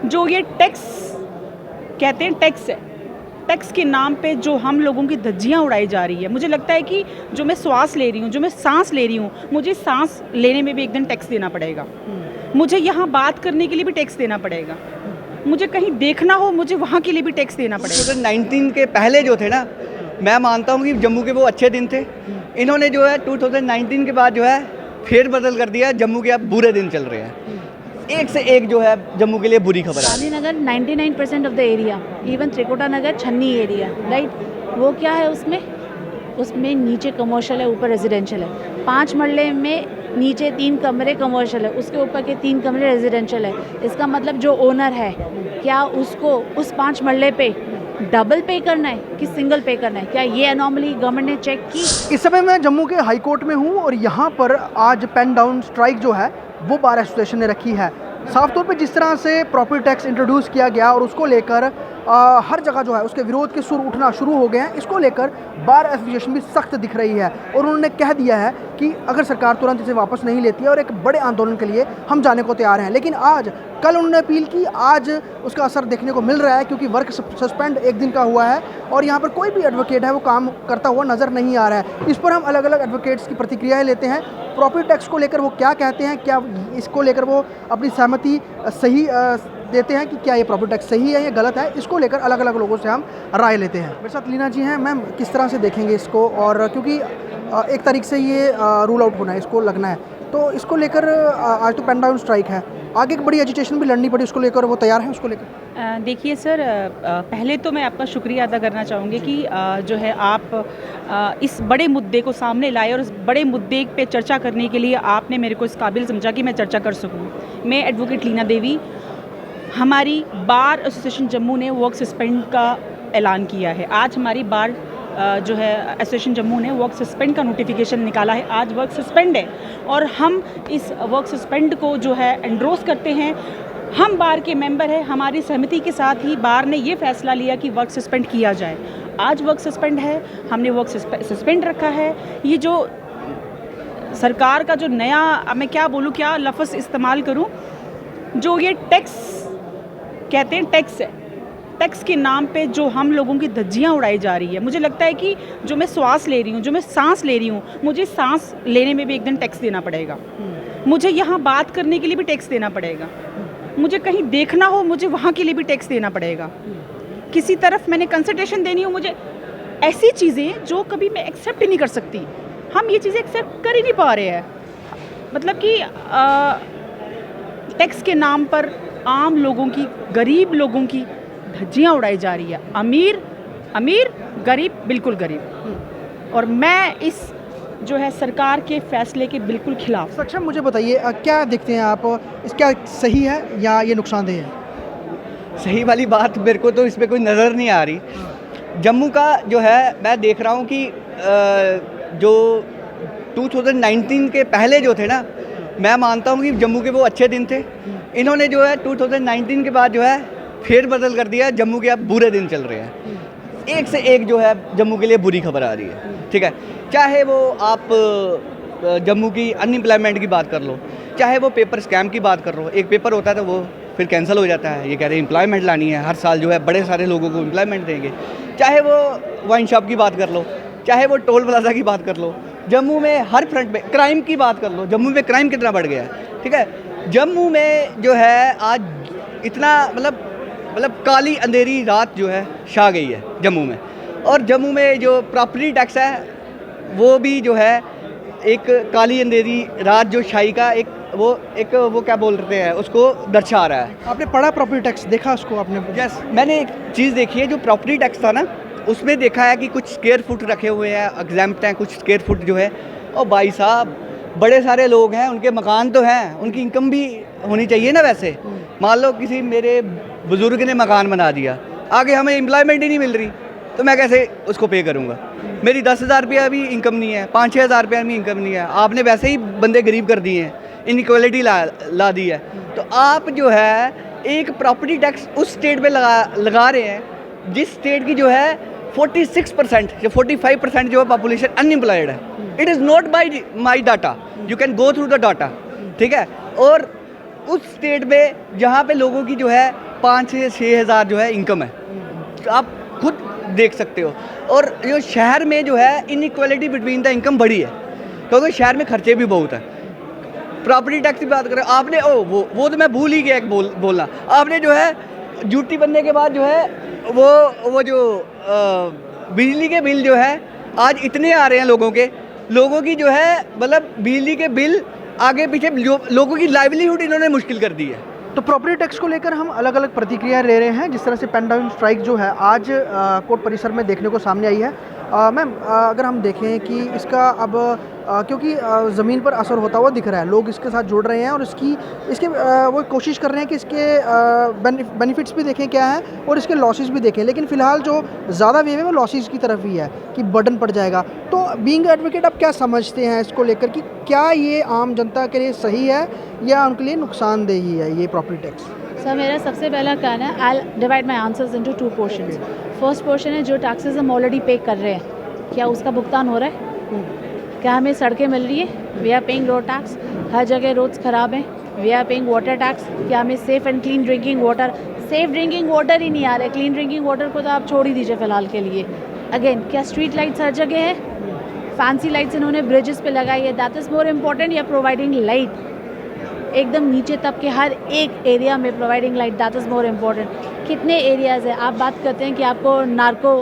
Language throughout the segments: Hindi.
जो ये टैक्स कहते हैं, टैक्स है, टैक्स के नाम पे जो हम लोगों की धज्जियाँ उड़ाई जा रही है। मुझे लगता है कि जो मैं श्वास ले रही हूँ, जो मैं सांस ले रही हूँ, मुझे सांस लेने में भी एक दिन टैक्स देना पड़ेगा। मुझे यहाँ बात करने के लिए भी टैक्स देना पड़ेगा। मुझे कहीं देखना हो, मुझे वहाँ के लिए भी टैक्स देना पड़ेगा। 2019 के पहले जो थे ना, मैं मानता हूँ कि जम्मू के वो अच्छे दिन थे। इन्होंने जो है 2019 के बाद जो है फेर बदल कर दिया। जम्मू के अब बुरे दिन चल रहे हैं। एक से एक जो है जम्मू के लिए बुरी खबर है। Gandhinagar 99% of the area, even Trikuta Nagar, Chhanni area, right, वो क्या है उसमें नीचे कमर्शियल है, ऊपर रेजिडेंशियल है। 5 मरले में नीचे 3 कमरे कमर्शियल है, उसके ऊपर के 3 कमरे रेजिडेंशियल है। इसका मतलब जो ओनर है, क्या उसको उस 5 मरले पे डबल पे करना है कि सिंगल पे करना है? क्या ये एनॉमली गवर्नमेंट ने चेक की? इस समय मैं जम्मू के हाई कोर्ट में हूँ और यहाँ पर आज पेन डाउन स्ट्राइक जो है वो बार एसोसिएशन ने रखी है। साफ तौर पे जिस तरह से प्रॉपर्टी टैक्स इंट्रोड्यूस किया गया और उसको लेकर हर जगह जो है उसके विरोध के सुर उठना शुरू हो गए हैं, इसको लेकर बार एसोसिएशन भी सख्त दिख रही है और उन्होंने कह दिया है कि अगर सरकार तुरंत इसे वापस नहीं लेती है और एक बड़े आंदोलन के लिए हम जाने को तैयार हैं। लेकिन कल उन्होंने अपील की, आज उसका असर देखने को मिल रहा है क्योंकि वर्क सस्पेंड 1 दिन का हुआ है और यहाँ पर कोई भी एडवोकेट है वो काम करता हुआ नज़र नहीं आ रहा है। इस पर हम अलग अलग एडवोकेट्स की प्रतिक्रियाएं लेते हैं। प्रॉपर्टी टैक्स को लेकर वो क्या कहते हैं, क्या इसको लेकर वो अपनी सहमति सही देते हैं कि क्या ये प्रॉपर्टी टैक्स सही है या गलत है, इसको लेकर अलग अलग लोगों से हम राय लेते हैं। मेरे साथ लीना जी हैं। मैम, किस तरह से देखेंगे इसको? और क्योंकि 1 तारीख से ये रूल आउट होना है, इसको लगना है, तो इसको लेकर आज तो पेन डाउन स्ट्राइक है, आगे एक बड़ी एजिटेशन भी लड़नी पड़ी, उसको लेकर वो तैयार हैं उसको लेकर? देखिए सर, पहले तो मैं आपका शुक्रिया अदा करना चाहूँगी कि जो है आप इस बड़े मुद्दे को सामने लाए और इस बड़े मुद्दे पे चर्चा करने के लिए आपने मेरे को इस काबिल समझा कि मैं चर्चा कर सकूँ। मैं एडवोकेट लीना देवी, हमारी बार एसोसिएशन जम्मू ने वर्क सस्पेंड का ऐलान किया है। आज हमारी बार जो है एसोसिएशन जम्मू ने वर्क सस्पेंड का नोटिफिकेशन निकाला है। आज वर्क सस्पेंड है और हम इस वर्क सस्पेंड को जो है एंडोर्स करते हैं। हम बार के मेंबर हैं, हमारी सहमति के साथ ही बार ने ये फैसला लिया कि वर्क सस्पेंड किया जाए। आज वर्क सस्पेंड है, हमने वर्क सस्पेंड रखा है। ये जो सरकार का जो नया, मैं क्या बोलूँ, क्या लफ्ज़ इस्तेमाल करूँ, जो ये टैक्स कहते हैं, टैक्स है, टैक्स के नाम पे जो हम लोगों की धज्जियाँ उड़ाई जा रही है। मुझे लगता है कि जो मैं श्वास ले रही हूँ, जो मैं सांस ले रही हूँ, मुझे सांस लेने में भी एक दिन टैक्स देना पड़ेगा। मुझे यहाँ बात करने के लिए भी टैक्स देना पड़ेगा। मुझे कहीं देखना हो, मुझे वहाँ के लिए भी टैक्स देना पड़ेगा। किसी तरफ मैंने कंसल्टेशन देनी हो, मुझे ऐसी चीज़ें जो कभी मैं एक्सेप्ट ही नहीं कर सकती, हम ये चीज़ें एक्सेप्ट कर ही नहीं पा रहे हैं। मतलब कि टैक्स के नाम पर आम लोगों की, गरीब लोगों की धज्जियाँ उड़ाई जा रही है। अमीर अमीर, गरीब बिल्कुल गरीब। और मैं इस जो है सरकार के फैसले के बिल्कुल खिलाफ। सक्षम, मुझे बताइए क्या देखते हैं आप, इसका सही है या ये नुकसानदेह है? सही वाली बात मेरे को तो इसमें कोई नज़र नहीं आ रही। जम्मू का जो है मैं देख रहा हूँ कि जो 2019 के पहले जो थे ना, मैं मानता हूँ कि जम्मू के वो अच्छे दिन थे। इन्होंने जो है 2019 के बाद जो है फेर बदल कर दिया। जम्मू के अब बुरे दिन चल रहे हैं। एक से एक जो है जम्मू के लिए बुरी खबर आ रही है। ठीक है, चाहे वो आप जम्मू की अनएम्प्लॉयमेंट की बात कर लो, चाहे वो पेपर स्कैम की बात कर लो। एक पेपर होता है तो वो फिर कैंसिल हो जाता है, ये कह रहे हैं एम्प्लॉयमेंट लानी है, हर साल जो है बड़े सारे लोगों को एम्प्लॉयमेंट देंगे। चाहे वो वाइन शॉप की बात कर लो, चाहे वो टोल प्लाजा की बात कर लो, जम्मू में हर फ्रंट पे क्राइम की बात कर लो। जम्मू में क्राइम कितना बढ़ गया है। ठीक है, जम्मू में जो है आज इतना मतलब काली अंधेरी रात जो है छा गई है जम्मू में। और जम्मू में जो प्रॉपर्टी टैक्स है वो भी जो है एक काली अंधेरी रात जो छाई का एक वो क्या बोल रहे हैं उसको दर्शा रहा है। आपने पढ़ा प्रॉपर्टी टैक्स, देखा उसको आपने? यस, मैंने एक चीज़ देखी है। जो प्रॉपर्टी टैक्स था ना, उसमें देखा है कि कुछ स्क्वायर फुट रखे हुए हैं, एग्जैम्प्ट हैं कुछ स्क्वायर फुट जो है। और भाई साहब, बड़े सारे लोग हैं, उनके मकान तो हैं, उनकी इनकम भी होनी चाहिए ना। वैसे मान लो किसी मेरे बुज़ुर्ग ने मकान बना दिया, आगे हमें एम्प्लॉयमेंट ही नहीं मिल रही, तो मैं कैसे उसको पे करूँगा? मेरी 10,000 रुपया भी इनकम नहीं है, 5-6 हज़ार रुपया भी इनकम नहीं है। आपने वैसे ही बंदे गरीब कर दिए हैं, इनइक्वालिटी ला दी है। तो आप जो है एक प्रॉपर्टी टैक्स उस स्टेट में लगा रहे हैं जिस स्टेट की जो है 46% या 45% जो है पॉपुलेशन अनएम्प्लॉयड है। It is not by my data, you can go through the data. ठीक है, और उस स्टेट में जहाँ पे लोगों की जो है 5 से 6 हज़ार जो है इनकम है, तो आप खुद देख सकते हो। और जो शहर में जो है इनइक्वालिटी बिटवीन द इनकम बड़ी है, क्योंकि शहर में खर्चे भी बहुत हैं। प्रॉपर्टी टैक्स की बात करें आपने, वो तो मैं भूल ही गया एक बोलना, आपने जो है ड्यूटी बनने के बाद जो है वो जो बिजली के बिल जो है आज इतने आ रहे हैं लोगों की जो है मतलब बिजली के बिल आगे पीछे लोगों की लाइवलीहुड इन्होंने मुश्किल कर दी है। तो प्रॉपर्टी टैक्स को लेकर हम अलग अलग प्रतिक्रिया ले रहे हैं। जिस तरह से पेन डाउन स्ट्राइक जो है आज कोर्ट परिसर में देखने को सामने आई है। मैम, अगर हम देखें कि इसका अब क्योंकि ज़मीन पर असर होता हुआ दिख रहा है, लोग इसके साथ जुड़ रहे हैं और इसके वो कोशिश कर रहे हैं कि इसके बेनिफिट्स भी देखें क्या है और इसके लॉसेस भी देखें, लेकिन फ़िलहाल जो ज़्यादा वेव है वो लॉसेस की तरफ ही है कि बर्डन पड़ जाएगा। तो बीइंग एडवोकेट आप क्या समझते हैं इसको लेकर कि क्या ये आम जनता के लिए सही है या उनके लिए नुकसानदेही है ये प्रॉपर्टी टैक्स? सर, मेरा सबसे पहला कहना है, I divide my answers into 2 portions. First portion है जो टैक्सेस हम ऑलरेडी पे कर रहे हैं, क्या उसका भुगतान हो रहा है? क्या हमें सड़कें मिल रही है? We are paying road tax. हर जगह रोड्स ख़राब हैं, we are paying water tax. क्या हमें safe and clean drinking water ही नहीं आ रहा है? क्लीन ड्रिंकिंग वाटर को तो आप छोड़ ही दीजिए फ़िलहाल के लिए। अगेन, क्या स्ट्रीट लाइट्स हर जगह है? फैंसी लाइट्स इन्होंने ब्रिजेस पे लगाई है, दैट इज़ मोर इम्पॉर्टेंट, या प्रोवाइडिंग लाइट एकदम नीचे तक के हर एक एरिया में providing light, that is more important. कितने एरियाज़ हैं? आप बात करते हैं कि आपको नार्को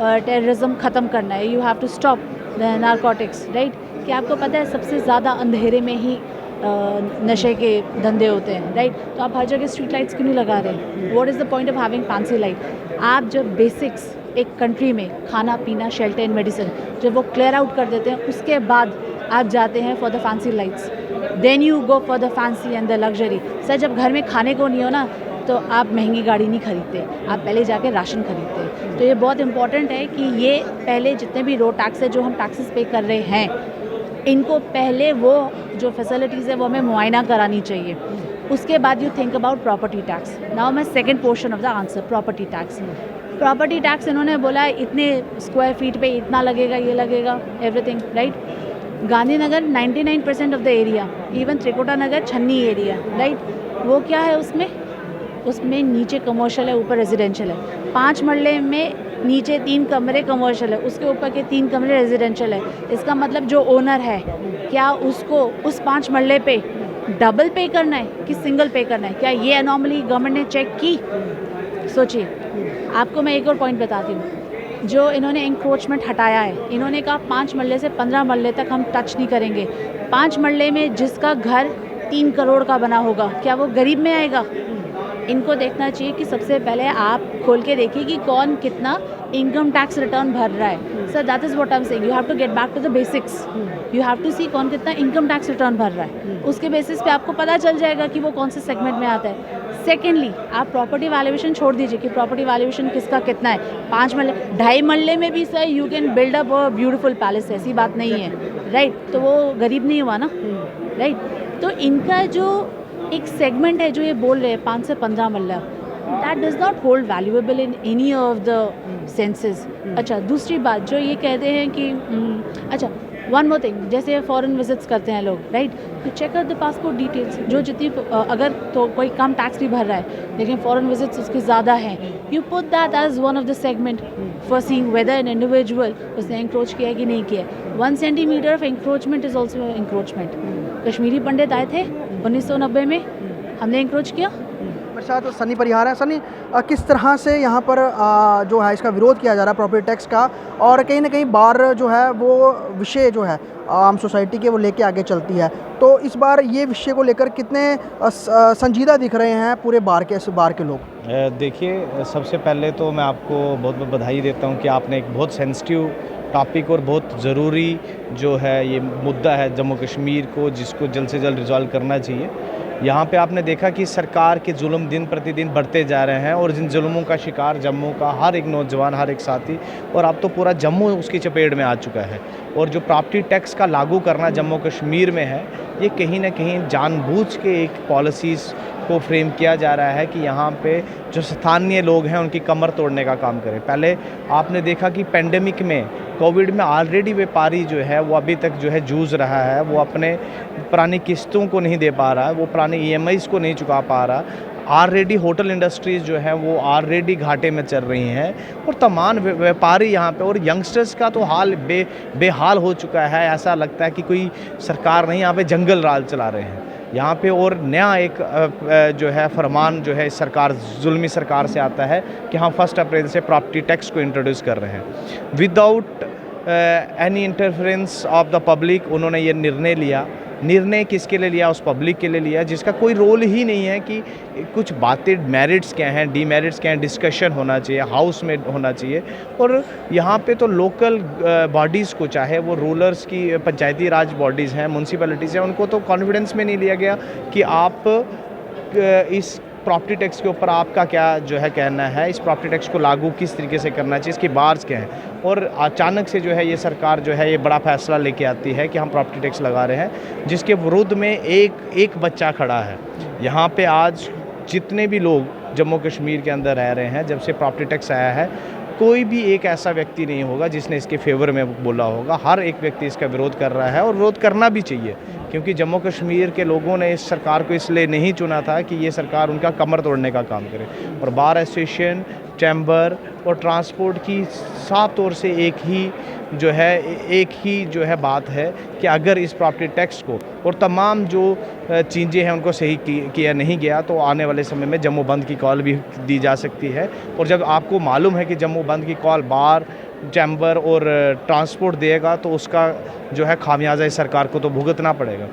टेररिज्म ख़त्म करना है, you have to stop narcotics, right? कि आपको पता है सबसे ज़्यादा अंधेरे में ही नशे के धंधे होते हैं, राइट? तो आप हर जगह स्ट्रीट लाइट्स क्यों नहीं लगा रहे? What is the point of having fancy light? आप जब बेसिक्स एक कंट्री में खाना पीना शेल्टर एंड मेडिसिन जब वो क्लियर आउट कर देते हैं, उसके बाद आप जाते हैं for the fancy lights, then you go for the fancy and the luxury. Sir, जब घर में खाने को नहीं हो ना तो आप महंगी गाड़ी नहीं खरीदते, आप पहले जाके राशन खरीदते। तो ये बहुत इंपॉर्टेंट है कि ये पहले जितने भी रोड टैक्स है जो हम टैक्सेस पे कर रहे हैं, इनको पहले वो जो फैसिलिटीज़ है वो हमें मुआयना करानी चाहिए। उसके बाद you think about property tax. Now मैं second portion of the answer, property tax. Property tax इन्होंने बोला है इतने स्क्वायर फीट पे इतना लगेगा, ये लगेगा, everything, right? Gandhinagar 99% of the area, even Trikuta Nagar Chhanni area, right? वो क्या है उसमें नीचे कमर्शियल है, ऊपर रेजिडेंशियल है। 5 मरले में नीचे 3 कमरे कमर्शियल है, उसके ऊपर के 3 कमरे रेजिडेंशियल है। इसका मतलब जो ओनर है, क्या उसको उस 5 मरले पे डबल पे करना है कि सिंगल पे करना है? क्या ये एनॉमली गवर्नमेंट ने चेक की? सोचिए। आपको मैं एक और पॉइंट बताती हूँ, जो इन्होंने इंक्रोचमेंट हटाया है, इन्होंने कहा 5 मरले से 15 मरले तक हम टच नहीं करेंगे। 5 मरले में जिसका घर 3 करोड़ का बना होगा, क्या वो गरीब में आएगा? इनको देखना चाहिए कि सबसे पहले आप खोल के देखिए कि कौन कितना इनकम टैक्स रिटर्न भर रहा है। Sir, that is what I am saying, you have to get back to the basics. You have to see कौन कितना इनकम टैक्स रिटर्न भर रहा है, उसके बेसिस पे आपको पता चल जाएगा कि वो कौन से सेगमेंट में आता है। सेकेंडली, आप प्रॉपर्टी वैल्यूएशन छोड़ दीजिए कि प्रॉपर्टी वैल्यूएशन किसका कितना है। 5 मरले 2.5 मरले में भी sir you can build up a beautiful palace, ऐसी बात नहीं है, राइट? तो वो गरीब नहीं हुआ ना, राइट? तो इनका जो एक सेगमेंट है जो ये बोल रहे हैं 5 से 15 marla, that does not hold valuable in any of the senses. अच्छा, दूसरी बात जो ये कहते हैं कि अच्छा, वन मोर थिंग, जैसे फॉरेन विजिट्स करते हैं लोग, राइट? तो check out the passport details. जो जितनी अगर तो कोई कम टैक्स भी भर रहा है लेकिन फॉरेन विजिट्स उसकी ज़्यादा हैं, you put that as one of the segment for seeing whether an individual उसने इंक्रोच किया कि नहीं किया। 1 centimetre of encroachment is also encroachment. Kashmiri Pandit आए थे 1990 में, हमने इंक्रोच किया। मेरे साथ सनी परिहार है। सनी, किस तरह से यहाँ पर जो है इसका विरोध किया जा रहा है प्रॉपर्टी टैक्स का, और कहीं ना कहीं बार जो है वो विषय जो है आम सोसाइटी के वो लेके आगे चलती है, तो इस बार ये विषय को लेकर कितने संजीदा दिख रहे हैं पूरे बार के लोग? देखिए, सबसे पहले तो मैं आपको बहुत बहुत बधाई देता हूँ कि आपने एक बहुत सेंसिटिव टॉपिक और बहुत ज़रूरी जो है ये मुद्दा है जम्मू कश्मीर को, जिसको जल्द से जल्द रिजॉल्व करना चाहिए। यहाँ पे आपने देखा कि सरकार के जुल्म दिन प्रतिदिन बढ़ते जा रहे हैं और जिन जुल्मों का शिकार जम्मू का हर एक नौजवान, हर एक साथी, और अब तो पूरा जम्मू उसकी चपेट में आ चुका है। और जो प्रॉपर्टी टैक्स का लागू करना जम्मू कश्मीर में है, ये कहीं ना कहीं जानबूझ के एक पॉलिसीज़ को फ्रेम किया जा रहा है कि यहाँ पे जो स्थानीय लोग हैं उनकी कमर तोड़ने का काम करें। पहले आपने देखा कि पेंडेमिक में, कोविड में ऑलरेडी व्यापारी जो है वो अभी तक जो है जूझ रहा है, वो अपने पुरानी किस्तों को नहीं दे पा रहा है, वो पुराने EMIs को नहीं चुका पा रहा। ऑलरेडी होटल इंडस्ट्रीज़ जो है वो ऑलरेडी घाटे में चल रही हैं और तमाम व्यापारी यहाँ पे और यंगस्टर्स का तो हाल बेहाल हो चुका है। ऐसा लगता है कि कोई सरकार नहीं, यहाँ पे जंगल राज चला रहे हैं यहाँ पे। और नया एक जो है फरमान जो है इस सरकार जुल्मी सरकार से आता है कि हम 1 अप्रैल से प्रॉपर्टी टैक्स को इंट्रोड्यूस कर रहे हैं without any interference of the public. उन्होंने ये निर्णय लिया। निर्णय किसके लिए लिया? उस पब्लिक के लिए लिया जिसका कोई रोल ही नहीं है कि कुछ बातें मेरिट्स क्या हैं, डीमेरिट्स क्या हैं, डिस्कशन होना चाहिए, हाउस में होना चाहिए। और यहाँ पे तो लोकल बॉडीज़ को, चाहे वो रूलर्स की पंचायती राज बॉडीज़ हैं, म्यूनसिपैलिटीज़ हैं, उनको तो कॉन्फिडेंस में नहीं लिया गया कि आप इस प्रॉपर्टी टैक्स के ऊपर आपका क्या जो है कहना है, इस प्रॉपर्टी टैक्स को लागू किस तरीके से करना चाहिए, इसकी बार्स क्या हैं। और अचानक से जो है ये सरकार जो है ये बड़ा फैसला लेके आती है कि हम प्रॉपर्टी टैक्स लगा रहे हैं, जिसके विरुद्ध में एक बच्चा खड़ा है। यहाँ पे आज जितने भी लोग जम्मू कश्मीर के अंदर रह रहे हैं, जब से प्रॉपर्टी टैक्स आया है, कोई भी एक ऐसा व्यक्ति नहीं होगा जिसने इसके फेवर में बोला होगा। हर एक व्यक्ति इसका विरोध कर रहा है और विरोध करना भी चाहिए, क्योंकि जम्मू कश्मीर के लोगों ने इस सरकार को इसलिए नहीं चुना था कि ये सरकार उनका कमर तोड़ने का काम करे। और बार एसोसिएशन, चैम्बर और ट्रांसपोर्ट की साफ तौर से एक ही जो है बात है कि अगर इस प्रॉपर्टी टैक्स को और तमाम जो चीज़ें हैं उनको सही किया नहीं गया तो आने वाले समय में जम्मू बंद की कॉल भी दी जा सकती है। और जब आपको मालूम है कि जम्मू बंद की कॉल बार, चैम्बर और ट्रांसपोर्ट देगा तो उसका जो है खामियाजा इस सरकार को तो भुगतना पड़ेगा।